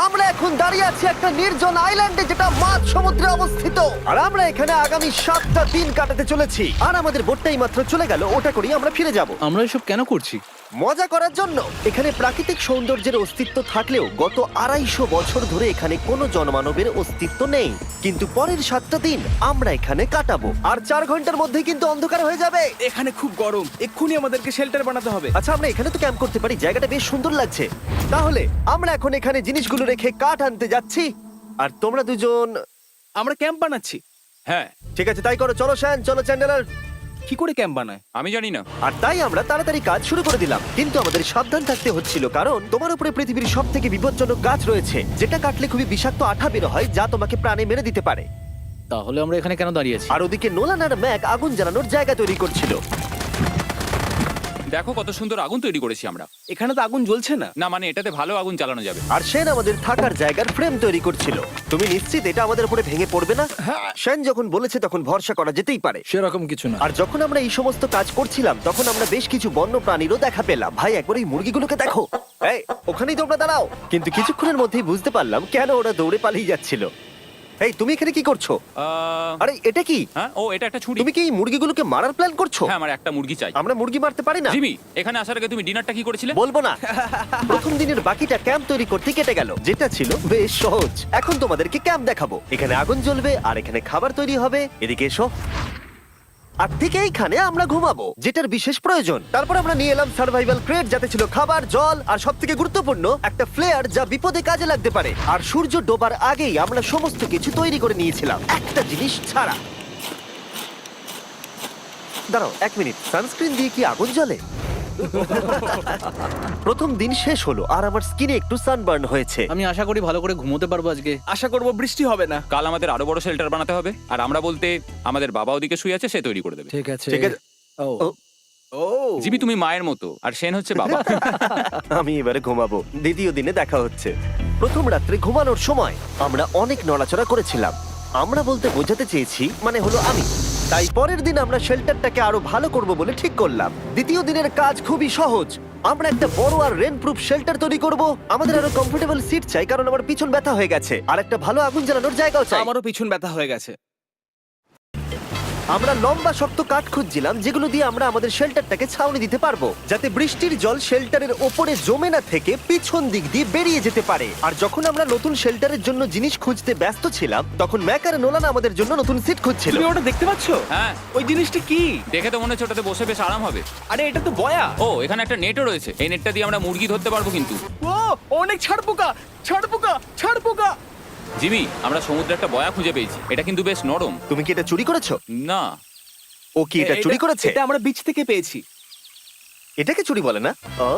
আমরা এখন দাঁড়িয়ে আছি একটা নির্জন আইল্যান্ডে যেটা মাঝ সমুদ্রে অবস্থিত, আর আমরা এখানে আগামী 7টা দিন কাটাতে চলেছি। আর আমাদের বোটটাই মাত্র চলে গেল, ওটা করেই আমরা ফিরে যাব আমরা এসব কেন করছি? মজা করার জন্য। এখানে প্রাকৃতিক সৌন্দর্যের অস্তিত্ব থাকলেও গত 250 বছর ধরে এখানে কোনো জনমানবের অস্তিত্ব নেই। কিন্তু পরের 7টা দিন আমরা এখানে কাটাবো, আর 4 ঘন্টার মধ্যে কিন্তু অন্ধকার হয়ে যাবে। এখানে খুব গরম, এক্ষুনি আমাদেরকে শেল্টার বানাতে হবে। আচ্ছা, আমরা এখানে তো ক্যাম্প করতে পারি, জায়গাটা বেশ সুন্দর লাগছে। তাহলে আমরা এখন এখানে জিনিসগুলো রেখে কাঠ আনতে যাচ্ছি, আর তোমরা দুজন। আমরা ক্যাম্প বানাচ্ছি। হ্যাঁ, ঠিক আছে, তাই করো। চলো শ্যান, চলো চ্যান্ডেলার। কি করে ক্যাম্প বানায়? আমি জানি না। আর তাই আমরা তাড়াতাড়ি কাজ শুরু করে দিলাম, কিন্তু আমাদের সাবধান থাকতে হচ্ছিল, কারণ তোমার উপরে পৃথিবীর সব থেকে বিপজ্জনক গাছ রয়েছে, যেটা কাটলে খুবই বিষাক্ত আঠা বের হয়, যা তোমাকে প্রাণে মেরে দিতে পারে। তাহলে আমরা এখানে কেন দাঁড়িয়ে আছি? আর ওদিকে নোলান আর ম্যাক আগুন জ্বালানোর জায়গা তৈরি করছিল। দেখো কত সুন্দর আগুন তৈরি করেছি আমরা। এখানে তো আগুন জ্বলছে না। না মানে এটাতে ভালো আগুন চালানো যাবে। আর সেন আমাদের থাকার জায়গার ফ্রেম তৈরি করছিল। তুমি নিশ্চিত এটা আমাদের উপরে ভেঙে পড়বে না? সেন যখন বলেছে তখন ভরসা করা যেতেই পারে। সেরকম কিছু না। আর যখন আমরা এই সমস্ত কাজ করছিলাম তখন আমরা বেশ কিছু বন্য প্রাণীরও দেখা পেলাম। ভাই, একবার এই মুরগিগুলোকে দেখো। এই, ওখানেই তোমরা দাঁড়াও। কিন্তু কিছুক্ষণের মধ্যেই বুঝতে পারলাম কেন ওরা দৌড়ে পালিয়ে যাচ্ছিল। এই, তুমি এখানে কি করছো? আরে এটা কি? হ্যাঁ, ও এটা একটা ছুরি। তুমি কি এই মুরগিগুলোকে মারার প্ল্যান করছো? হ্যাঁ, আমার একটা মুরগি চাই। আমরা মুরগি মারতে পারি না। জিমি, এখানে আসার আগে তুমি ডিনারটা কি করেছিলে? বলবো না। প্রথম দিনের বাকিটা ক্যাম্প তৈরি করতে কেটে গেল, যেটা ছিল বেশ সহজ। এখন তোমাদেরকে ক্যাম্প দেখাবো। এখানে আগুন জ্বলবে আর এখানে খাবার তৈরি হবে। এদিকে এসো। আর ঠিক এইখানে আমরা ঘুমাবো, যেটার বিশেষ প্রয়োজন। তারপর আমরা নিয়ে এলাম সার্ভাইভাল ক্রেট, যাতে ছিল খাবার, জল আর সবথেকে গুরুত্বপূর্ণ একটা ফ্লেয়ার, যা বিপদে কাজে লাগতে পারে। আর সূর্য ডোবার আগেই আমরা সমস্ত কিছু তৈরি করে নিয়েছিলাম, একটা জিনিস ছাড়া। দাঁড়াও 1 মিনিট, সানস্ক্রিন দিয়ে কি আগুন জ্বলে? প্রথম দিন শেষ হলো আর আমার স্কিনে একটু সানবার্ন হয়েছে। আমি আশা করি ভালো করে ঘুমোতে পারবো আজকে। আশা করব বৃষ্টি হবে না। কাল আমাদের আরো বড় শেল্টার বানাতে হবে, আর আমরা বলতে আমাদের বাবা ওদিকে শুয়ে আছে, সে তৈরি করে দেবে। ঠিক আছে। ঠিক আছে। ও ও, ও জিমি, তুমি মায়ের মতো আর সেন হচ্ছে বাবা। আমি এবারে ঘুমাবো। দ্বিতীয় দিনে দেখা হচ্ছে। প্রথম রাত্রে ঘুমানোর সময় আমরা অনেক নড়াচড়া করেছিলাম। আমরা বলতে বোঝাতে চেয়েছি, মানে হলো আমি। তাই পরের দিন আমরা শেল্টারটাকে আরো ভালো করব বলে ঠিক করলাম। দ্বিতীয় দিনের কাজ খুবই সহজ। আমরা একটা বড় আর রেন প্রুফ শেল্টার তৈরি করব। আমাদের আরো কমফোর্টেবল সিট চাই, কারণ আমার পিছন ব্যথা হয়ে গেছে, আর একটা ভালো আগুন জ্বালানোর জায়গাও চাই। আমারও পিছন ব্যথা হয়ে গেছে। আমরা লম্বা শক্ত কাঠ খুঁজছিলাম, যেগুলো দিয়ে আমরা আমাদের শেল্টারটাকে ছাউনি দিতে পারবো, যাতে বৃষ্টির জল শেল্টারের ওপরে জমে না থেকে পিছন দিক দিয়ে বেরিয়ে যেতে পারে। আর যখন আমরা নতুন শেল্টারের জন্য জিনিস খুঁজতে ব্যস্ত ছিলাম, তখন ম্যাক আর নোলান আমাদের জন্য নতুন সিট খুঁজছিল। তুমি ওটা দেখতে পাচ্ছো? হ্যাঁ, ওই জিনিসটা কি? দেখে তো মনে হচ্ছে ওটাতে বসে বেশ আরাম হবে। আরে এটা তো বয়া। ও, এখানে একটা নেটও রয়েছে। এই নেটটা দিয়ে আমরা মুরগি ধরতে পারবো। কিন্তু ও অনেক ছাড় পোকা, ছাড় পোকা, ছাড় পোকা। জিমি, আমরা সমুদ্রে একটা বয়া খুঁজে পেয়েছি। এটা কিন্তু বেশ নরম। তুমি কি এটা চুরি করেছো? না, ও কি এটা চুরি করেছে? এটা আমরা বিচ থেকে পেয়েছি। এটাকে চুরি বলে না? ও,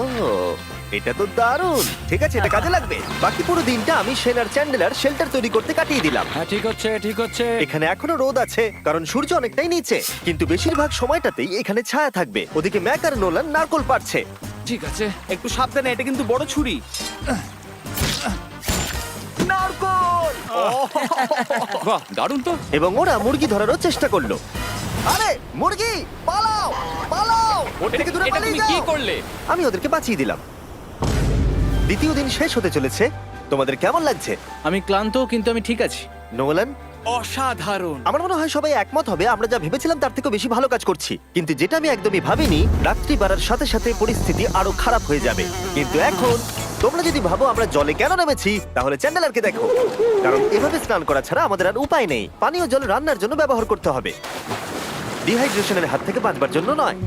এটা তো দারুণ। ঠিক আছে, এটা কাজে লাগবে। বাকি পুরো দিনটা আমি সেন আর চ্যান্ডেলার শেল্টার তৈরি করতে কাটিয়ে দিলাম। হ্যাঁ, ঠিক হচ্ছে, ঠিক হচ্ছে। এখানে এখনো রোদ আছে, কারণ সূর্য অনেকটাই নিচে, কিন্তু বেশিরভাগ সময়টাতেই এখানে ছায়া থাকবে। ওদিকে ম্যাক আর নোলান নারকোল পাড়ছে। ঠিক আছে। একটু সাবধানে, এটা কিন্তু বড় ছুরি। নারকোল। বাহ, দারুণ তো। এবং ওরা মুরগি ধরারও চেষ্টা করলো। আরে মুরগি, পালাও পালাও, ওর থেকে দূরে এটা পালিয়ে তুমি কি যাও। করলে? আমি ওদেরকে বাঁচিয়ে দিলাম। দ্বিতীয় দিন শেষ হতে চলেছে। তোমাদের কেমন লাগছে? আমি ক্লান্ত, কিন্তু আমি ঠিক আছি। নোলান? অসাধারণ। আমার মনে হয় সবাই একমত হবে, আমরা যা ভেবেছিলাম তার থেকে বেশি ভালো কাজ করছি। কিন্তু যেটা আমি একদমই ভাবিনি, রাত্রি বাড়ার সাথে সাথে পরিস্থিতি আরো খারাপ হয়ে যাবে। কিন্তু এখন তোমরা যদি ভাবো আমরা জলে কেন নেমেছি, তাহলে চ্যান্ডেলারকে দেখো। কারণ এভাবে স্নান করা ছাড়া আমাদের আর উপায় নেই। পানীয় জল রান্নার জন্য ব্যবহার করতে হবে, ডিহাইড্রেশনের হাত থেকে বাঁচবার জন্য নয়।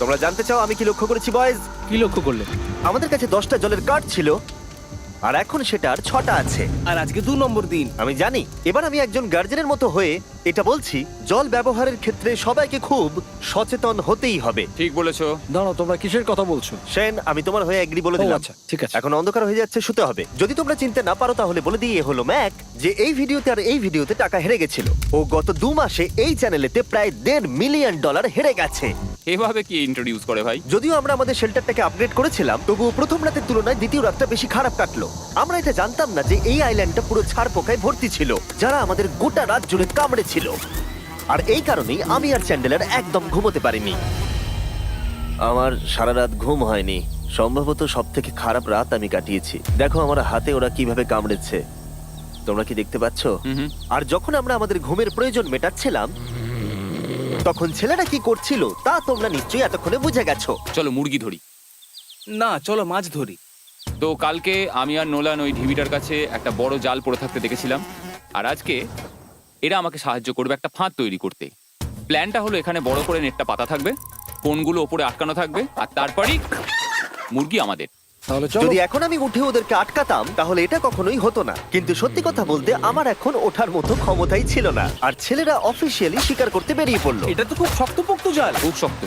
তোমরা জানতে চাও আমি কি লক্ষ্য করেছি বয়েজ? কি লক্ষ্য করলে? আমাদের কাছে 10টা জলের কার্ড ছিল, আর এখন সেটা আর 6টা আছে। আর আজকে 2 নম্বর দিন। আমি জানি। এবার আমি একজন গার্জেনের মতো হয়ে এটা বলছি, জল ব্যবহারের ক্ষেত্রে সবাইকে খুব সচেতন হতেই হবে। ঠিক বলেছো। দাঁড়াও, তোমরা কিসের কথা বলছো? সেন, আমি তোমার হয়ে এগ্রি বলে ও, দিলাম। আচ্ছা, ঠিক আছে। এখন অন্ধকার হয়ে যাচ্ছে, শুতে হবে। যদি তোমরা চিনতে না পারো তাহলে বলে দিয়ে হলো ম্যাক, যে এই ভিডিওতে আর এই ভিডিওতে টাকা হেরে গেছিল। ও গত 2 মাসে এই চ্যানেলেতে প্রায় $1.5 মিলিয়ন হেরে গেছে। এভাবে কি ইন্ট্রোডিউস করে ভাই? যদিও আমরা আমাদের শেল্টারটাকে আপগ্রেড করেছিলাম, তবুও প্রথম রাতের তুলনায় দ্বিতীয় রাতটা বেশি খারাপ কাটলো। আমরা এটা জানতাম না যে এই আইল্যান্ডটা পুরো ছাড় পোকায় ভর্তি ছিল, যারা আমাদের গোটা রাত জুড়ে কামড়েছিল। আর এই কারণেই আমি আর চ্যান্ডেলার একদম ঘুমোতে পারিনি। আমার সারা রাত ঘুম হয়নি, সম্ভবত সব থেকে খারাপ রাত আমি কাটিয়েছি। দেখো আমার হাতে ওরা কিভাবে কামড়েছে, তোমরা কি দেখতে পাচ্ছ? হুম। আর যখন আমরা আমাদের ঘুমের প্রয়োজন মেটাচ্ছিলাম, তখন ছেলেরা কি করছিল তা তোমরা নিশ্চয়ই এতক্ষণে বুঝে গেছো। চলো মুরগি ধরি। না, চলো মাছ ধরি। তো কালকে আমি আর নোলান ওই ঢিবিটার কাছে একটা বড় জাল পড়ে থাকতে দেখেছিলাম, আর আজকে এরা আমাকে সাহায্য করবে একটা ফাঁদ তৈরি করতে। প্ল্যানটা হলো এখানে বড় করে নেটটা পাতা থাকবে, কোনগুলো ওপরে আটকানো থাকবে, আর তারপরেই মুরগি আমাদের। তাহলে চলো। যদি এখন আমি উঠে ওদেরকে আটকাতাম তাহলে এটা কখনোই হতো না, কিন্তু সত্যি কথা বলতে আমার এখন ওঠার মতো ক্ষমতাই ছিল না। আর ছেলেরা অফিসিয়ালি স্বীকার করতে বেরিয়ে পড়লো। এটা তো খুব শক্তপোক্ত জাল। খুব শক্ত।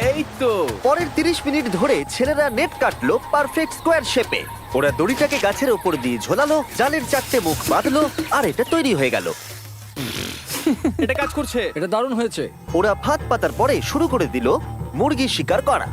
এই তো। পরের 30 মিনিট ধরে ছেলেরা নেট কাটলো পারফেক্ট স্কোয়ার শেপে। ওরা দড়িটাকে গাছের ওপর দিয়ে ঝোলালো, জালের 4টে মুখ বাঁধলো, আর এটা তৈরি হয়ে গেল। এটা কাজ করছে। এটা দারুণ হয়েছে। ওরা ফাঁদ পাতার পরে শুরু করে দিল মুরগি শিকার করা।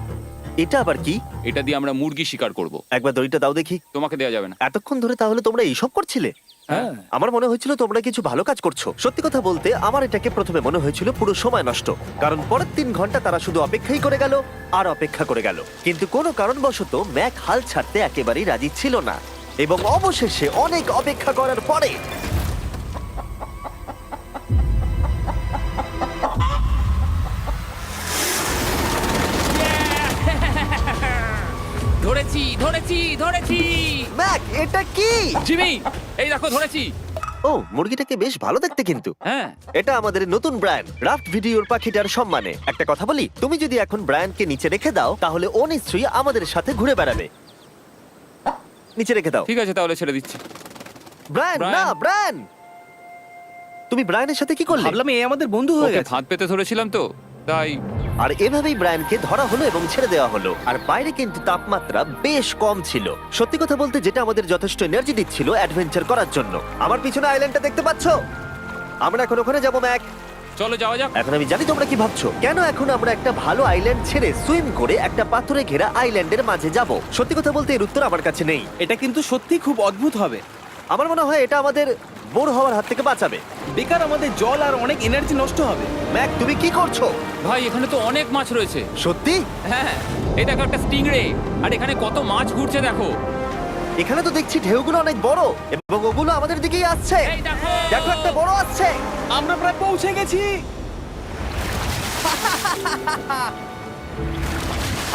এটা আবার কি? এটা দিয়ে আমরা মুরগি শিকার করব। একবার দড়িটা দাও দেখি। তোমাকে দেওয়া যাবে না। এতক্ষণ ধরে তাহলে তোমরা এইসব করছিলে? হ্যাঁ। আমার মনে হয়েছিল তোমরা কিছু ভালো কাজ করছো। সত্যি কথা বলতে আমার এটাকে প্রথমে মনে হয়েছিল পুরো সময় নষ্ট, কারণ পরের 3 ঘন্টা তারা শুধু অপেক্ষাই করে গেল আর অপেক্ষা করে গেল। কিন্তু কোনো কারণবশত ম্যাক হাল ছাড়তে একেবারেই রাজি ছিল না, এবং অবশেষে অনেক অপেক্ষা করার পরে ধরেছি ধরেছি ধরেছি। ম্যাক, এটা কি? জিমি, এই দেখো ধরেছি। ও, মুরগিটাকে বেশ ভালো দেখতে কিন্তু। হ্যাঁ। এটা আমাদের নতুন ব্র্যান্ড রাফট ভিডিওর পাখিটার সম্মানে। একটা কথা বলি, তুমি যদি এখন ব্র্যান্ডকে নিচে রেখে দাও তাহলে ও নিশ্চয়ই আমাদের সাথে ঘুরে বেড়াবে। নিচে রেখে দাও। ঠিক আছে, তাহলে ছেড়ে দিচ্ছি। ব্রায়ান, না ব্রায়ান। ব্রায়ান, তুমি ব্রায়ানের সাথে কি করলে? ভাবলাম এই আমাদের বন্ধু হয়ে ওকে গেছে। ফাঁদ পেতে ধরেছিলাম তো, তাই। আর এভাবেই ব্রায়ানকে ধরা হলো এবং ছেড়ে দেওয়া হলো। আর বাইরে কিন্তু তাপমাত্রা বেশ কম ছিল। সত্যি কথা বলতে যেটা আমাদের যথেষ্ট এনার্জি দিচ্ছিল অ্যাডভেঞ্চার করার জন্য। আমার পিছনে আইল্যান্ডটা দেখতে পাচ্ছো? আমরা এখন ওখানে যাবো ম্যাক। চলো যাওয়া যাক। এখন আমি জানি তোমরা কি ভাবছো, কেন এখন আমরা একটা ভালো আইল্যান্ড ছেড়ে সুইম করে একটা পাথরে ঘেরা আইল্যান্ডের মাঝে যাব? সত্যি কথা বলতে এর উত্তর আমার কাছে নেই। এটা কিন্তু সত্যি খুব অদ্ভুত হবে। আমার মনে হয় এটা আমাদের বোর হওয়ার হাত থেকে বাঁচাবে। বেকার আমাদের জল আর অনেক এনার্জি নষ্ট হবে। ম্যাক, তুমি কি করছো? ভাই এখানে তো অনেক মাছ রয়েছে। সত্যি? হ্যাঁ, এই দেখো একটা স্টিংরে, আর এখানে কত মাছ ঘুরছে দেখো। এখানে তো দেখছি ঢেউগুলো অনেক বড় এবং ওগুলো আমাদের দিকেই আসছে। এই দেখো। দেখো, একটা বড় আসছে। আমরা প্রায় পৌঁছে গেছি।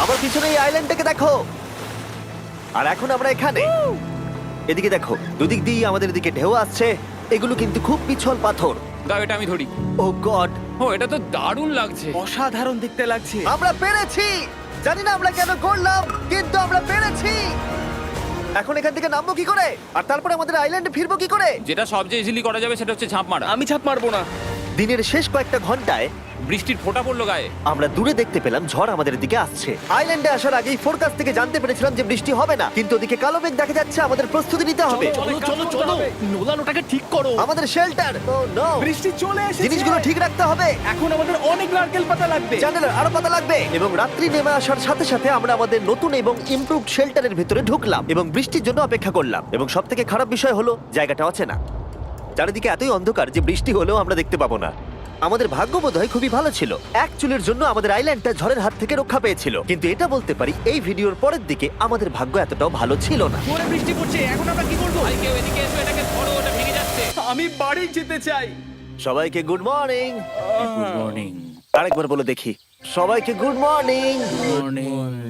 আমার পিছনে এই আইল্যান্ডটাকে দেখো। আর এখন আমরা এখানে। এদিকে দেখো, দুদিক দিয়ে আমাদের দিকে ঢেউ আসছে। এগুলো কিন্তু খুব পিছল পাথর। দাও এটা আমি ধরি। ও গড, ও, এটা তো দারুণ লাগছে। অসাধারণ দেখতে লাগছে। আমরা পেরেছি। জানি না আমরা কেন করলাম, কিন্তু আমরা পেরেছি। এখন এখান থেকে নামবো কি করে, আর তারপরে আমাদের আইল্যান্ডে ফিরবো কি করে? যেটা সবচেয়ে ইজিলি করা যাবে সেটা হচ্ছে ঝাঁপ মারা। আমি ছাপ মারবো না। দিনের শেষ কয়েকটা ঘন্টায় বৃষ্টির ফোঁটা পড়লো গায়ে। আমরা দূরে দেখতে পেলাম ঝড় আমাদের দিকে আসছে। আইল্যান্ডে আসার আগেই ফোরকাস্ট থেকে জানতে পেরেছিলাম যে বৃষ্টি হবে না, কিন্তু ওদিকে কালো মেঘ দেখা যাচ্ছে। আমাদের প্রস্তুতি নিতে হবে। চলো চলো চলো, নোলান ওটাকে ঠিক করো। আমাদের শেল্টার, ও নো, বৃষ্টি চলে এসেছে। জিনিসগুলো ঠিক রাখতে হবে। এখন আমাদের অনেক নারকেল পাতা লাগবে। চ্যানেলের আরো পাতা লাগবে। এবং রাত্রি নেমে আসার সাথে সাথে আমরা আমাদের নতুন এবং ইমপ্রুভড শেল্টারের ভিতরে ঢুকলাম এবং বৃষ্টির জন্য অপেক্ষা করলাম। এবং সব থেকে খারাপ বিষয় হলো জায়গাটা অচেনা। চারিদিকে এতই অন্ধকার যে বৃষ্টি হলেও আমরা দেখতে পাবো না। আমাদের ভাগ্য বোধহয় খুবই ভালো ছিল। এক চুলের জন্য আমাদের আইল্যান্ডটা ঝড়ের হাত থেকে রক্ষা পেয়েছিল, কিন্তু এটা বলতে পারি এই ভিডিওর পরের দিকে আমাদের ভাগ্য এতটাও ভালো ছিল না। জোরে বৃষ্টি পড়ছে, এখন আমরা কি করব? ভাই কেউ এদিকে এসো, এটাকে ধরো, ওটা ভেঙে যাচ্ছে। আমি বাড়ি যেতে চাই। সবাইকে গুড মর্নিং। Good morning. আরেকবার বলে দেখি, সবাইকে গুড মর্নিং।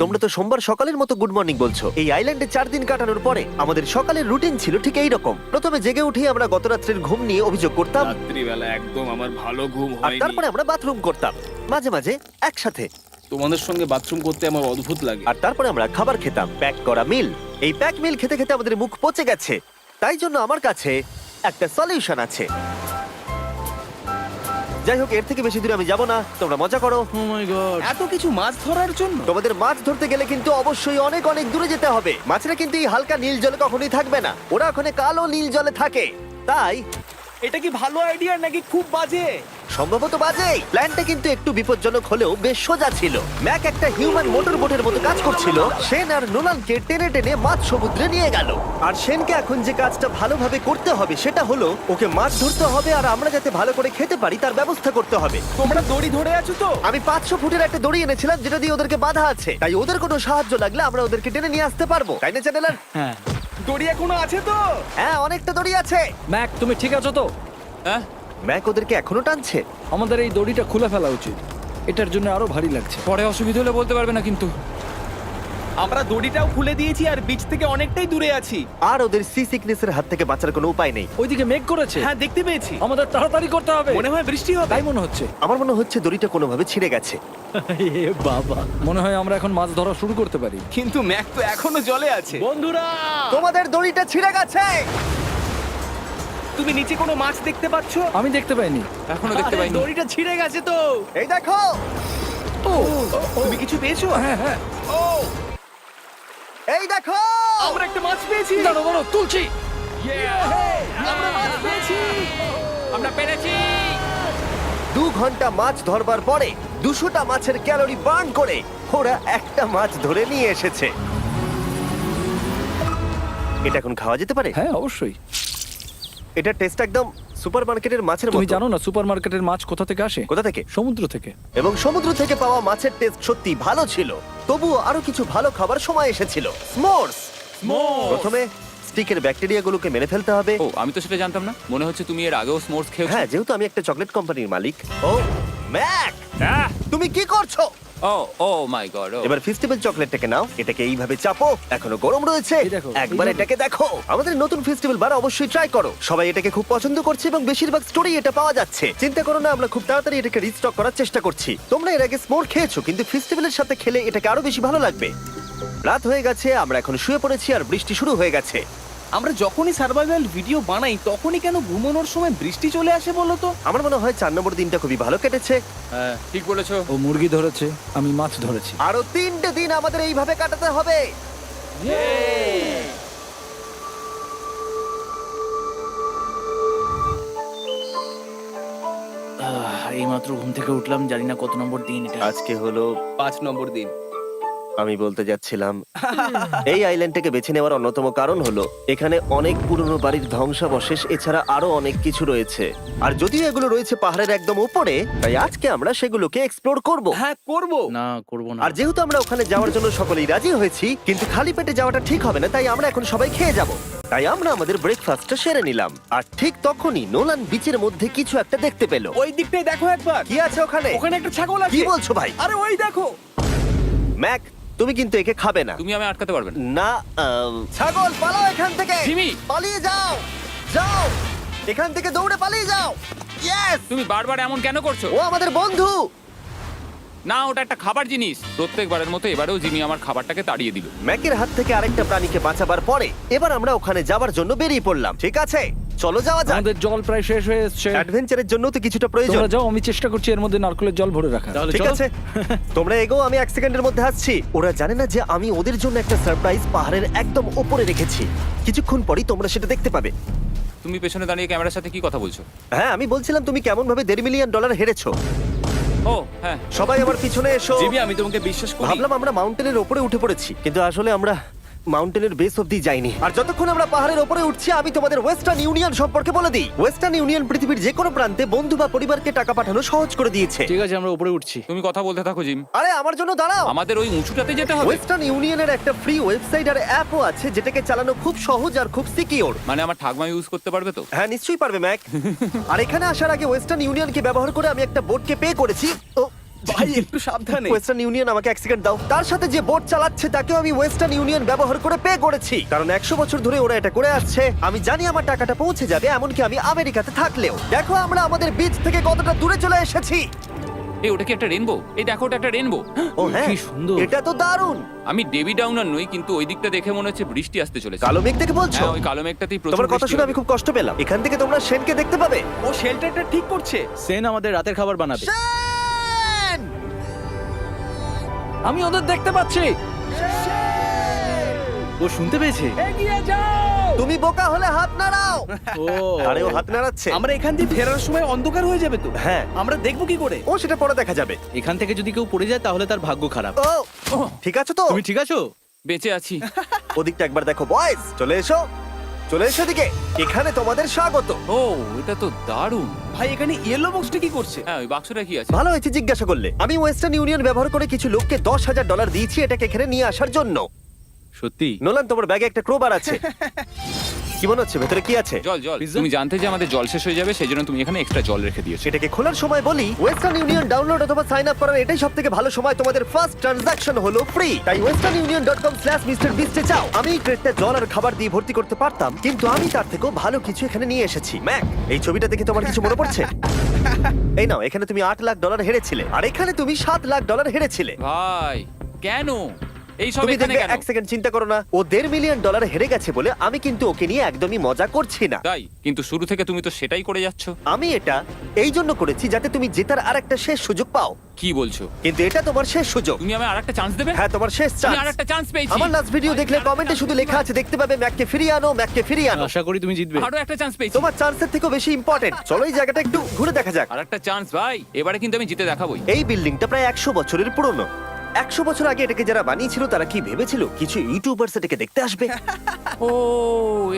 তোমরা তো সোমবার সকালের মতো গুড মর্নিং বলছো। এই আইল্যান্ডে 4 দিন কাটানোর পরে আমাদের সকালের রুটিন ছিল ঠিক এই রকম। প্রথমে জেগে উঠে আমরা গত রাত্রের ঘুম নিয়ে অভিযোগ করতাম, রাত্রিবেলা একদম আমার ভালো ঘুম আর হয়নি। তারপরে আমরা বাথরুম করতাম, মাঝে মাঝে একসাথে। তোমাদের সঙ্গে বাথরুম করতে আমার অদ্ভুত লাগে। আর তারপরে আমরা খাবার খেতাম, প্যাক করা মিল। এই প্যাক মিল খেতে খেতে আমাদের মুখ পচে গেছে। তাই জন্য আমার কাছে একটা সলিউশন আছে। যাই হোক, এর থেকে বেশি দূরে আমি যাব না, তোমরা মজা করো। ও মাই গড। এত কিছু মাছ ধরার জন্য? তোমাদের মাছ ধরতে গেলে কিন্তু অবশ্যই অনেক অনেক দূরে যেতে হবে। মাছেরা কিন্তু এই হালকা নীল জলে কখনোই থাকবে না, ওরা ওখানে কালো নীল জলে থাকে। তাই এটা কি ভালো আইডিয়া নাকি খুব বাজে? সম্ভবত বাজেই। প্ল্যানটা কিন্তু একটু বিপজ্জনক হলেও বেশ সোজা ছিল। ম্যাক একটা হিউম্যান মোটর বোটের মতো কাজ করছিল। শেন আর নোলানকে টেনে টেনে মাছ সমুদ্রে নিয়ে গেল। আর শেনকে এখন যে কাজটা ভালোভাবে করতে হবে সেটা হলো ওকে মাছ ধরতে হবে, আর আমরা যাতে ভালো করে খেতে পারি তার ব্যবস্থা করতে হবে। তোমরা দড়ি ধরে আছো তো? আমি 500 ফুটের একটা দড়ি এনেছিলাম যেটা দিয়ে ওদেরকে বাঁধা আছে, তাই ওদের কোনো সাহায্য লাগলে আমরা ওদেরকে টেনে নিয়ে আসতে পারবো, তাই না চ্যানেলার? হ্যাঁ। দড়ি এখনো আছে তো? হ্যাঁ, অনেকটা দড়ি আছে। ম্যাক, তুমি ঠিক আছো তো? হ্যাঁ, ম্যাক ওদেরকে এখনো টানছে। আমাদের এই দড়িটা খুলে ফেলা উচিত, এটার জন্য আরো ভারী লাগছে। পরে অসুবিধা হলে বলতে পারবে না কিন্তু। আমরা দড়িটাও খুলে দিয়েছি আর বিচ থেকে অনেকটাই দূরে আছি। আর ওদের সি সিকনেসের হাত থেকে বাঁচার কোনো উপায় নেই। ওইদিকে মেঘ করেছে। হ্যাঁ, দেখতে পেয়েছি। আমাদের তাড়াতাড়ি করতে হবে। মনে হয় বৃষ্টি হবে। তাই মনে হচ্ছে। আমার মনে হচ্ছে দড়িটা কোনোভাবে ছিঁড়ে গেছে। এ বাবা, মনে হয় আমরা এখন মাছ ধরা শুরু করতে পারি। কিন্তু ম্যাক তো এখনো জলে আছে। বন্ধুরা, তোমাদের দড়িটা ছিঁড়ে গেছে। তুমি নিচে কোনো মাছ দেখতে পাচ্ছো? আমি দেখতে পাইনি। এখনো দেখতে পাইনি। দড়িটা ছিঁড়ে গেছে তো। এই দেখো। তুমি কিছু পেয়েছো? হ্যাঁ হ্যাঁ, ও, এই দেখো। আমরা একটা মাছ পেয়েছি। দাঁড়ো দাঁড়ো, তুলছি। আমরা মাছ পেয়েছি। আমরা পেরেছি। 2 ঘন্টা মাছ ধরবার পরে 200টা মাছের ক্যালোরি বার্ন করে ওরা একটা মাছ ধরে নিয়ে এসেছে। এটা এখন খাওয়া যেতে পারে? হ্যাঁ অবশ্যই। এটা টেস্ট একদম সুপারমার্কেটের মাছের তুমি মতো। জানো না সুপারমার্কেটের মাছ কোথা থেকে আসে? কোথা থেকে? সমুদ্র থেকে। এবং সমুদ্র থেকে পাওয়া মাছের টেস্ট সত্যি ভালো ছিল। তবুও আরো কিছু ভালো খাবার সময় এসেছিল। স্মোর্স। প্রথমে স্টিকের ব্যাকটেরিয়াগুলোকে মেরে ফেলতে হবে। ও, আমি তো সেটা জানতাম না। মনে হচ্ছে তুমি এর আগেও স্মোর্স খেয়েছো। হ্যাঁ, যেহেতু আমি একটা চকলেট কোম্পানির মালিক। ও ম্যাক, আহ! তুমি কি করছো? ও ও মাই গড। এবার ফেস্টিভ্যাল চকলেটটাকে নাও, এটাকে এইভাবে চাপো, এখনো গরম রয়েছে। এই দেখো, একবার এইভাবে। এটাকে দেখো। আমাদের নতুন ফেস্টিভ্যাল বার অবশ্যই ট্রাই করো। সবাই এটাকে খুব পছন্দ করছে এবং বেশিরভাগ স্টোরি এটা পাওয়া যাচ্ছে। চিন্তা করো না, আমরা খুব তাড়াতাড়ি এটাকে রিস্টক করার চেষ্টা করছি। তোমরা এর আগে স্মোর খেয়েছো, কিন্তু ফেস্টিভ্যালের সাথে খেলে এটাকে আরো বেশি ভালো লাগবে। রাত হয়ে গেছে, আমরা এখন শুয়ে পড়েছি আর বৃষ্টি শুরু হয়ে গেছে। আমরা যখনই সার্ভাইভাল ভিডিও বানাই তখনই কেন ঘুমানোর সময় বৃষ্টি চলে আসে বলো তো? আমার মনে হয় 4 নম্বর দিনটা খুবই ভালো কেটেছে। হ্যাঁ, ঠিক বলেছো। ও মুরগি ধরেছে, আমি মাছ ধরেছি। আরো 3টে দিন আমাদের এইভাবে কাটাতে হবে। এইমাত্র ঘুম থেকে উঠলাম, জানি না কত নম্বর দিন এটা। আজকে হলো 5 নম্বর দিন। আমি বলতে যাচ্ছিলাম এই আইল্যান্ডটাকে বেছে নেওয়ার অন্যতম কারণ হলো এখানে অনেক পুরনো বাড়ির ধ্বংসাবশেষ, এছাড়া আরো অনেক কিছু রয়েছে। আর যদিও এগুলো রয়েছে পাহাড়ের একদম উপরে, তাই আজকে আমরা সেগুলোকে এক্সপ্লোর করব। হ্যাঁ, করব। না, করব না। আর যেহেতু আমরা ওখানে যাওয়ার জন্য সকলেই রাজি হয়েছি, কিন্তু খালি পেটে যাওয়াটা ঠিক হবে না, তাই আমরা এখন সবাই খেয়ে যাব। তাই আমরা আমাদের ব্রেকফাস্টটা সেরে নিলাম। আর ঠিক তখনই নোলান বিচের মধ্যে কিছু একটা দেখতে পেল। ওই দিকটাই দেখো একবার। কি আছে ওখানে? ওখানে একটা ছাগল আছে। কি বলছো ভাই? আরে ওই দেখো। ম্যাক, তুমি কিন্তু একে খাবে না। তুমি আমি আটকাতে পারবে না। না, ছাগল পালাও এখান থেকে। জিমি! পালিয়ে যাও, যাও এখান থেকে, দৌড়ে পালিয়ে যাও। ইয়েস! তুমি বারবার এমন কেন করছো? ও আমাদের বন্ধু। না, ওটা একটা খাবার জিনিস। প্রত্যেকবারের মতো এবারেও জিমি আমার খাবারটাকে তাড়িয়ে দিল। ম্যাকের হাত থেকে আরেকটা প্রাণীকে বাঁচাবার পরে এবার আমরা ওখানে যাবার জন্য বেরিয়ে পড়লাম। ঠিক আছে, চলো যাওয়া যাক। আমাদের জল প্রায় শেষ হয়ে এসেছে। অ্যাডভেঞ্চারের জন্য তো কিছুটা প্রয়োজন। তোমরা যাও, আমি চেষ্টা করছি এর মধ্যে নারকেলের জল ভরে রাখা। তাহলে ঠিক চলো। আছে, তোমরা এগো, আমি 1 সেকেন্ডের মধ্যে আসছি। ওরা জানে না যে আমি ওদের জন্য একটা সারপ্রাইজ পাহাড়ের একদম উপরে রেখেছি। কিছুক্ষণ পরেই তোমরা সেটা দেখতে পাবে। তুমি পেছনে দাঁড়িয়ে ক্যামেরার সাথে কি কথা বলছো? হ্যাঁ, আমি বলছিলাম তুমি কেমন ভাবে $1.5 মিলিয়ন হেরেছো। ও হ্যাঁ, সবাই আমার পিছনে এসো। জিমি, আমি তোমাকে বিশ্বাস করি। ভাবলাম আমরা মাউন্টেনের উপরে উঠে পড়েছি, কিন্তু আসলে আমরা মাউন্টেনের বেস অব্দি যাইনি। আর যতক্ষণ আমরা পাহাড়ের উপরে উঠছি, আমি তোমাদের ওয়েস্টার্ন ইউনিয়ন সম্পর্কে বলে দিই। ওয়েস্টার্ন ইউনিয়ন পৃথিবীর যে কোনো প্রান্তে বন্ধু বা পরিবারকে টাকা পাঠানো সহজ করে দিয়েছে। ঠিক আছে, আমরা উপরে উঠছি। তুমি কথা বলতে থাকো জিম। আরে আমার জন্য দাঁড়াও। আমাদের ওই উঁচুটাতে যেতে হবে। ওয়েস্টার্ন ইউনিয়নের একটা ফ্রি ওয়েবসাইট আর অ্যাপও আছে, যেটাকে চালানো খুব সহজ আর খুব সিকিউর। মানে আমার ঠাকমা ইউজ করতে পারবে তো? হ্যাঁ, নিশ্চয়ই পারবে ম্যাক। আর এখানে আসার আগে ওয়েস্টার্ন ইউনিয়নকে ব্যবহার করে আমি একটা বোটকে পে করেছি। ও ভাই, একটু সাবধানে। ওয়েস্টার্ন ইউনিয়ন আমাকে 1 সেকেন্ড দাও। তার সাথে যে বোট চালাচ্ছে তাকেও আমি ওয়েস্টার্ন ইউনিয়ন ব্যবহার করে পে করেছি, কারণ 100 বছর ধরে ওরা এটা করে আসছে। আমি জানি আমার টাকাটা পৌঁছে যাবে, এমনকি আমি আমেরিকাতে থাকলেও। দেখো আমরা আমাদের বিচ থেকে কতটা দূরে চলে এসেছি। এই ওটা কি একটা রেনবো? এই দেখো, ওটা একটা রেনবো। ও হ্যাঁ, কি সুন্দর। এটা তো দারুণ। আমি ডেভি ডাউনার নই, কিন্তু ওই দিকটা দেখে মনে হচ্ছে বৃষ্টি আসতে চলেছে। কালো মেঘ থেকে বলছো? হ্যাঁ, ওই কালো মেঘটাতেই প্রচুর তোমার কথা বৃষ্টি শুনে হবে। আমি খুব কষ্ট পেলাম। এখান থেকে তোমরা শেনকে দেখতে পাবে। ও শেল্টারটা ঠিক করছে। সেন আমাদের রাতের খাবার বানাবে। শেন! আমি ওদের দেখতে পাচ্ছি। ও শুনতে পেয়েছে? তুমি বোকা হলে হাত নাড়াও। ও আরে ও হাত নাড়াচ্ছে। আমরা এখান দিয়ে ফেরার সময় অন্ধকার হয়ে যাবে তো। হ্যাঁ। আমরা দেখবো কি করে? ও সেটা পরে দেখা যাবে। এখান থেকে যদি কেউ পড়ে যায় তাহলে তার ভাগ্য খারাপ। ও ঠিক আছে তো? তুমি ঠিক আছো? বেঁচে আছি। ওদিকটা একবার দেখো বয়েজ, চলে এসো, চলে এসো দিকে। এখানে তোমাদের স্বাগত। ও এটা তো দারুণ। ভাই এখানে ইয়েলো বক্সটা কি করছে? হ্যাঁ ওই বাক্সটা কি আছে? ভালো হয়েছে জিজ্ঞাসা করলে। আমি ওয়েস্টার্ন ইউনিয়ন ব্যবহার করে কিছু লোককে $10,000 দিয়েছি এটাকে এখানে নিয়ে আসার জন্য। সত্যি? নোলান, তোমার ব্যাগে একটা ক্রোবার আছে। কি মনে হচ্ছে ভেতরে কি আছে? জল জল। পিৎজা? তুমি জানতে যে আমাদের জল শেষ হয়ে যাবে সেই জন্য তুমি এখানে এক্সট্রা জল রেখে দিয়েছো। সেটাকে খোলার সময় বলি, ওয়েস্টার্ন ইউনিয়ন ডাউনলোড অথবা সাইন আপ করার এটাই সবথেকে ভালো সময়। তোমাদের ফার্স্ট ট্রানজাকশন হলো ফ্রি। তাই westernunion.com/MrBeast এ যাও। আমি এই ক্রেটটা জল আর খাবার দিয়ে ভর্তি করতে পারতাম, কিন্তু আমি তার থেকেও ভালো কিছু এখানে নিয়ে এসেছি। ম্যাক, এই ছবিটা দেখে তোমার কিছু মনে পড়ছে? এই নাও, এখানে তুমি $8 লাখ হেরেছিলে, আর এখানে তুমি $7 লাখ হেরেছিলে। ভাই কেন এই সব তুমি এখানে দেখবে, কেন? এক সেকেন্ড চিন্তা করো না। ও $1.5 মিলিয়ন হেরে গেছে বলে আমি কিন্তু ওকে নিয়ে একদমই মজা করছি না। তাই কিন্তু শুরু থেকে তুমি তো সেটাই করে যাচ্ছ। আমি এটা এই জন্য করেছি যাতে তুমি জেতার আর একটা শেষ সুযোগ পাও, কি বলছো? কিন্তু এটা তোমার শেষ সুযোগ। তুমি আমায় আরেকটা চান্স দেবে? হ্যাঁ, তোমার শেষ আমি চান্স। আরেকটা চান্স পেয়েছি। আমার লাস্ট ভিডিও দেখলে কমেন্টে শুধু লেখা আছে, দেখতে পাবে ম্যাককে ফিরিয়ে আনো, ম্যাককে ফিরিয়ে আনো। আশা করি তুমি জিতবে। আরো একটা চান্স পেয়েছি। তোমার চান্সের থেকেও বেশি ইম্পর্টেন্ট। চলো এই জায়গাটা একটু ঘুরে দেখা যাক। আরেকটা চান্স ভাই, এবারে কিন্তু আমি জিতে দেখাবোই। এই বিল্ডিংটা প্রায় 100 বছরের পুরনো। 100 বছর আগে এটাকে যারা বানিয়েছিল তারা কি ভেবেছিল কিছু ইউটিউবার্স এটাকে দেখতে আসবে? ও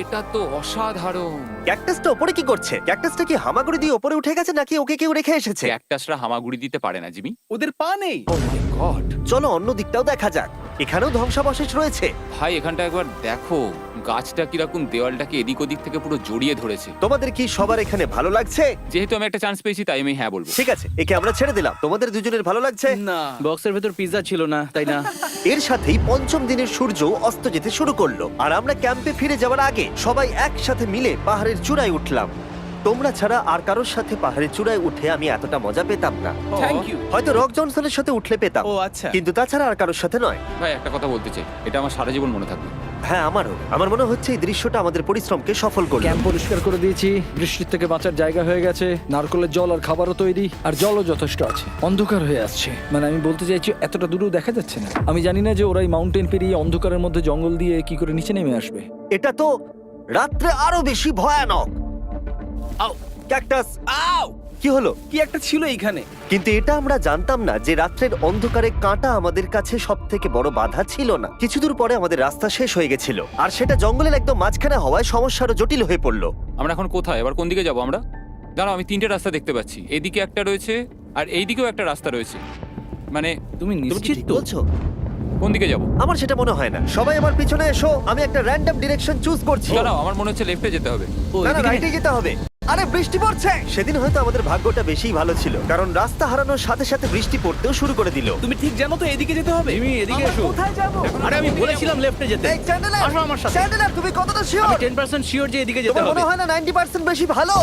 এটা তো অসাধারণ। ক্যাকটাসটা ওপরে কি করছে? ক্যাকটাসটা কি হামাগুড়ি দিয়ে ওপরে উঠে গেছে নাকি ওকে কেউ রেখে এসেছে? ক্যাকটাসরা হামাগুড়ি দিতে পারে না জিমি। ওদের পা নেই। ও মাই গড। চলো অন্য দিকটাও দেখা যাক। এখানেও ধ্বংসাবশেষ রয়েছে। ভাই এখানটা একবার দেখো, গাছটা কিরকম দেওয়ালটাকে এদিক ওদিক থেকে পুরো জড়িয়ে ধরেছে। তোমাদের কি সবার এখানে ভালো লাগছে? যেহেতু আমি একটা চান্স পেয়েছি তাই আমি হ্যাঁ বলবো। ঠিক আছে, একে আমরা ছেড়ে দিলাম। তোমাদের দুজনের ভালো লাগছে? না, বক্সের ভেতর পিৎজা ছিল না, তাই না? এর সাথেই পঞ্চম দিনের সূর্য অস্ত যেতে শুরু করলো, আর আমরা ক্যাম্পে ফিরে যাওয়ার আগে সবাই একসাথে মিলে পাহাড়ের চূড়ায় উঠলাম। তোমরা ছাড়া আর কারোর সাথে পাহাড়ের চূড়ায় উঠে আমি এতটা মজা পেতাম না। Thank you. হয়তো রক জনসনের সাথে উঠলে পেতাম, ও আচ্ছা। কিন্তু তাছাড়া আর কারোর সাথে নয়। ভাই একটা কথা বলতে চাই, এটা আমার সারা জীবন মনে থাকবে। হ্যাঁ, আমারও। আমার মনে হচ্ছে এই দৃশ্যটা আমাদের পরিশ্রমকে সফল করলো। ক্যাম্প পরিষ্কার করে দিয়েছি, বৃষ্টির থেকে বাঁচার জায়গা হয়ে গেছে, নারকেলের জল আর খাবারও তৈরি, আর জলও যথেষ্ট আছে। অন্ধকার হয়ে আসছে, মানে আমি বলতে চাইছি এতটা দূরেও দেখা যাচ্ছে না। আমি জানি না যে ওরা এই মাউন্টেন পেরিয়ে অন্ধকারের মধ্যে জঙ্গল দিয়ে কি করে নিচে নেমে আসবে। এটা তো রাত্রে আরো বেশি ভয়ানক। আউ, ক্যাকটাস, আউ! কি হলো? কি একটা ছিল এইখানে। কিন্তু এটা আমরা জানতাম না যে রাত্রের অন্ধকারে কাঁটা আমাদের কাছে সব থেকে বড় বাধা ছিল না। কিছু দূর পরে আমাদের রাস্তা শেষ হয়ে গেছিল, আর সেটা জঙ্গলের একদম মাঝখানে হওয়ায় সমস্যা আরো জটিল হয়ে পড়লো। আমরা এখন কোথায়, এবার কোন দিকে যাবো আমরা? দাঁড়াও, আমি তিনটে রাস্তা দেখতে পাচ্ছি। এদিকে একটা রয়েছে আর এইদিকেও একটা রাস্তা রয়েছে। মানে তুমি তুমি কি নিশ্চিত ঠিক তো? বলছো? কোন দিকে যাবো? আমার সেটা মনে হয় না। সবাই আমার পিছনে এসো, আমি একটা র্যান্ডম ডিরেকশন চুজ করছি। দাঁড়াও, আমার মনে হচ্ছে লেফটে যেতে হবে। ও, না না, এদিকে রাইটে যেতে হবে। আরে বৃষ্টি পড়ছে। সেদিন হয়তো আমাদের ভাগ্যটা বেশি ভালো ছিল, কারণ রাস্তা হারানোর সাথে সাথে বৃষ্টি পড়তেও শুরু করে দিল। তুমি ঠিক জানো তো এদিকে যেতে হবে? জিমি, এদিকে আমরা এসো। কোথায় যাবো? আরে আমি বলেছিলাম লেফটে যেতে। এই চ্যান্ডেলার, আসো আমার সাথে। চ্যান্ডেলার, তুমি কতটা আমি শিওর? 10% শিওর যে এদিকে যেতে তোমার হবে। মনে হয় না 90% বেশি ভালো?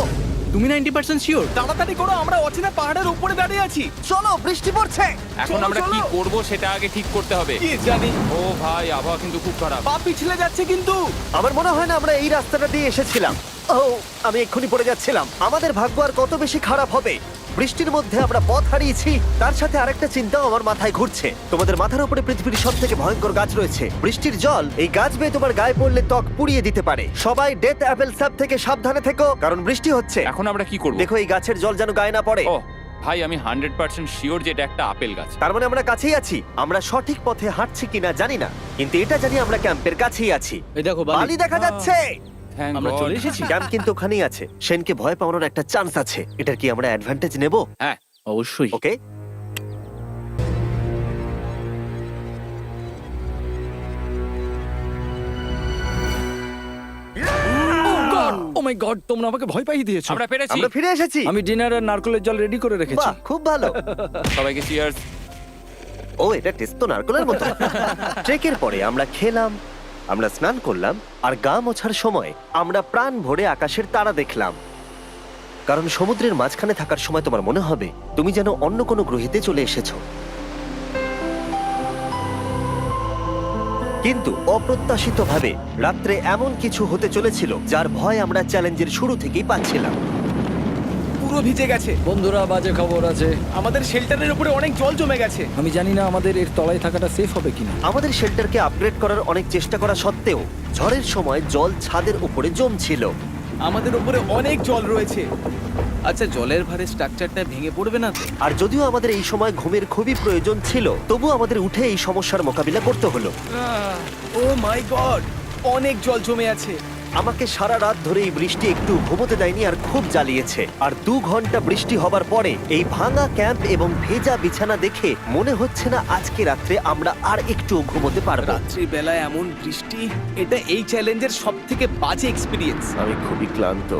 তুমি 90% শিওর? তাড়াতাড়ি করো, আমরা অচেনা পাহাড়ের উপরে দাঁড়িয়ে আছি। চলো, বৃষ্টি পড়ছে। এখন চলো, আমরা কি চলো। করব সেটা আগে ঠিক করতে হবে। কি জানি, ও ভাই, আবহাওয়া কিন্তু খুব খারাপ। পা পিছলে যাচ্ছে কিন্তু। আমার মনে হয় না আমরা এই রাস্তাটা দিয়ে এসেছিলাম। ও, আমি এক্ষুনি পড়ে যাচ্ছিলাম। আমাদের ভাগ্য আর কত বেশি খারাপ হবে। বৃষ্টির মধ্যে আমরা পথ হারিয়েছি, তার সাথে আরেকটা চিন্তাও আমার মাথায় ঘুরছে। তোমাদের মাথার উপরে পৃথিবীর সব থেকে ভয়ঙ্কর গাছ রয়েছে। বৃষ্টির জল এই গাছ বেয়ে তোমার গায়ে পড়লে ত্বক পুড়িয়ে দিতে পারে। সবাই ডেথ অ্যাপেল স্যাপ থেকে সাবধানে থেকো, কারণ বৃষ্টি হচ্ছে। এখন আমরা কি করব? দেখো এই গাছের জল যেন গায়ে না পড়ে। ও ভাই, আমি 100% শিওর যে এটা একটা আপেল গাছ। তার মানে আমরা কাছেই আছি। আমরা সঠিক পথে হাঁটছি কিনা জানি না, কিন্তু এটা জানি আমরা ক্যাম্পের কাছেই আছি। এই দেখো বালি দেখা যাচ্ছে। Thank আমরা God. চলে এসেছি। ক্যাম্প কিন্তু ওখানেই আছে। সেনকে ভয় পাওয়ানোর একটা চান্স আছে। এটার কি আমরা অ্যাডভান্টেজ নেব? হ্যাঁ, অবশ্যই। ওকে। ও মাই গড, তোমরা আমাকে ভয় পাইয়ে দিয়েছো। আমরা পেরেছি। আমরা ফিরে এসেছি। আমি ডিনার আর নারকেলের জল রেডি করে রেখেছি। বাহ, খুব ভালো। সবাইকে চিয়ার্স। ও, এটা টেস্ট তো নারকেলের মতো। ট্রেকের পরে আমরা খেলাম, আমরা স্নান করলাম, আর গা মোছার সময় আমরা প্রাণ ভরে আকাশের তারা দেখলাম। কারণ সমুদ্রের মাঝখানে থাকার সময় তোমার মনে হবে তুমি যেন অন্য কোনো গ্রহেতে চলে এসেছো। কিন্তু অপ্রত্যাশিতভাবে রাত্রে এমন কিছু হতে চলেছিল যার ভয় আমরা চ্যালেঞ্জের শুরু থেকেই পাচ্ছিলাম। পুরো ভিজে গেছে। বন্ধুরা, বাজে খবর আছে। আমাদের শেল্টারের উপরে অনেক জল জমে গেছে। আমি জানি না আমাদের এর তলায় থাকাটা সেফ হবে কিনা। আমাদের শেল্টারকে আপগ্রেড করার অনেক চেষ্টা করা সত্ত্বেও ঝড়ের সময় জল ছাদের উপরে জমছিল। আমাদের উপরে অনেক জল রয়েছে। আচ্ছা, জলের ভারে স্ট্রাকচারটা ভেঙে পড়বে না তো? আর যদিও আমাদের এই সময় ঘুমের খুবই প্রয়োজন ছিল, তবু আমাদের উঠে এই সমস্যার মোকাবিলা করতে হলো। ও মাই গড, অনেক জল জমে আছে। আমাকে সারা রাত ধরে এই বৃষ্টি একটু ঘুমোতে দেয়নি আর খুব জ্বালিয়েছে। আর 2 ঘন্টা বৃষ্টি হবার পরে এই ভাঙা ক্যাম্প এবং ভেজা বিছানা দেখে মনে হচ্ছে না আজকে রাত্রে আমরা আর একটু ঘুমোতে পারবো। রাত্রি বেলায় এমন বৃষ্টি, এটা এই চ্যালেঞ্জের সব থেকে বাজে এক্সপিরিয়েন্স। আমি খুবই ক্লান্ত।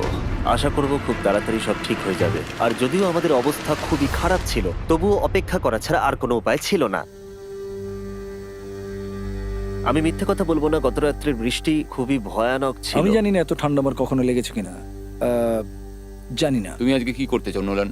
আশা করব খুব তাড়াতাড়ি সব ঠিক হয়ে যাবে। আর যদিও আমাদের অবস্থা খুবই খারাপ ছিল, তবুও অপেক্ষা করা ছাড়া আর কোনো উপায় ছিল না। আমি মিথ্যে কথা বলবো না, গত রাত্রের বৃষ্টি খুবই ভয়ানক ছিল। আমি জানি না এত ঠান্ডা আমার কখনো লেগেছে কিনা। জানি না। তুমি আজকে কি করতে চাও নোলান?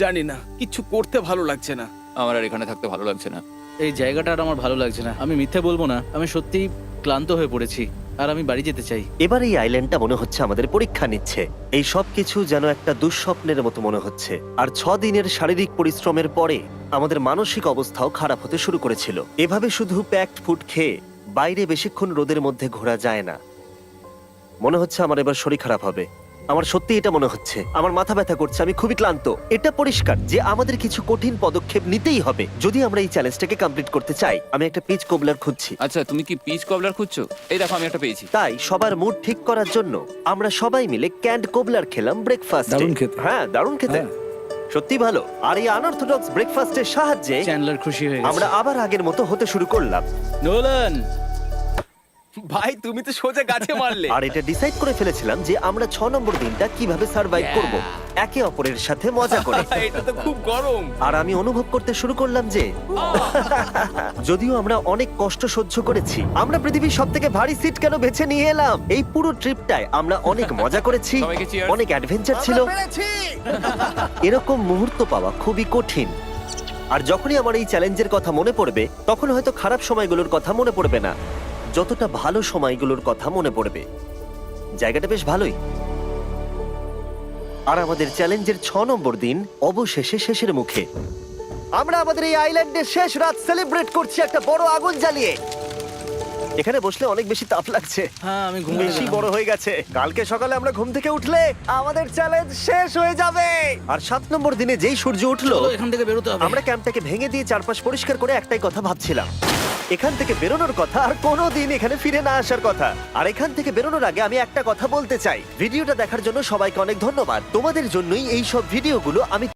জানি না, কিছু করতে ভালো লাগছে না। আমার আর এখানে থাকতে ভালো লাগছে না। এই জায়গাটা আর আমার ভালো লাগছে না। আমি মিথ্যে বলবো না, আমি সত্যিই ক্লান্ত হয়ে পড়েছি আর আমি বাড়ি যেতে চাই। এবার এই আইল্যান্ডটা মনে হচ্ছে আমাদের পরীক্ষা নিচ্ছে। এই সব কিছু যেন একটা দুঃস্বপ্নের মতো মনে হচ্ছে। আর 6 দিনের শারীরিক পরিশ্রমের পরে আমাদের মানসিক অবস্থাও খারাপ হতে শুরু করেছিল। এভাবে শুধু প্যাকড ফুড খেয়ে বাইরে বেশিক্ষণ রোদের মধ্যে ঘোরা যায় না। মনে হচ্ছে আমার এবার শরীর খারাপ হবে। আমার সত্যি এটা মনে হচ্ছে। আমার মাথা ব্যথা করছে, আমি খুবই ক্লান্ত। এটা পরিষ্কার যে আমাদের কিছু কঠিন পদক্ষেপ নিতেই হবে যদি আমরা এই চ্যালেঞ্জটাকে কমপ্লিট করতে চাই। আমি একটা পিচ কোবলার খুঁজছি। আচ্ছা, তুমি কি পিচ কবলার খুঁজছো? এই দেখো, আমি একটা পেয়েছি। তাই সবার মুড ঠিক করার জন্য আমরা সবাই মিলে ক্যান্ড কোবলার খেলাম ব্রেকফাস্টে। দারুণ খেতে। হ্যাঁ, দারুণ খেতে। হ্যাঁ। সত্যি ভালো। আর এই আনঅর্থোডক্স ব্রেকফাস্টের সাহায্যে চ্যান্ডলার খুশি হয়ে আমরা গেছে। আবার আগের মতো হতে শুরু করলাম। নোলান, ভাই, তুমি তো সোজা গাছে মারলে। আর এটা ডিসাইড করে ফেলেছিলাম যে আমরা 6 নম্বর দিনটা কিভাবে সার্ভাইভ করব, একে অপরের সাথে মজা করে। এটা তো খুব গরম। আর আমি অনুভব করতে শুরু করলাম যে যদিও আমরা অনেক কষ্ট সহ্য করেছি, আমরা পৃথিবীর সব থেকে ভারী সিট কেন বেছে নিয়ে এলাম। এই পুরো ট্রিপটায় আমরা অনেক মজা করেছি, সবাইকে cheers। অনেক অ্যাডভেঞ্চার ছিল। এরকম মুহূর্ত পাওয়া খুবই কঠিন। আর যখনই আমার এই চ্যালেঞ্জের কথা মনে পড়বে, তখন হয়তো খারাপ সময়গুলোর কথা মনে পড়বে না, যতটা ভালো সময়গুলোর কথা মনে পড়বে। জায়গাটা বেশ ভালোই। আর আমাদের চ্যালেঞ্জের 6 নম্বর দিন অবশেষে শেষের মুখে। আমরা আমাদের এই আইল্যান্ডের শেষ রাত সেলিব্রেট করছি একটা বড় আগুন জ্বালিয়ে। এখানে বসলে অনেক বেশি তাপ লাগছে। হ্যাঁ, আমি ঘুমিয়ে বেশি গেলাম। বড় হয়ে গেছে। কালকে সকালে আমরা ঘুম থেকে উঠলে আমাদের চ্যালেঞ্জ শেষ হয়ে যাবে। আর 7 নম্বর দিনে যেই সূর্য উঠলো, চলো, এখান থেকে বেরোতে হবে। আমরা ক্যাম্পটাকে ভেঙে দিয়ে চারপাশ পরিষ্কার করে একটাই কথা ভাবছিলাম, এখান থেকে বেরোনোর কথা আর কোনোদিন এখানে ফিরে না আসার কথা। আর এখান থেকে বেরোনোর আগে আমি একটা কথা বলতে চাই। ভিডিওটা দেখার জন্য সবাইকে অনেক ধন্যবাদ। তোমাদের জন্যই এই সব ভিডিওগুলো আমি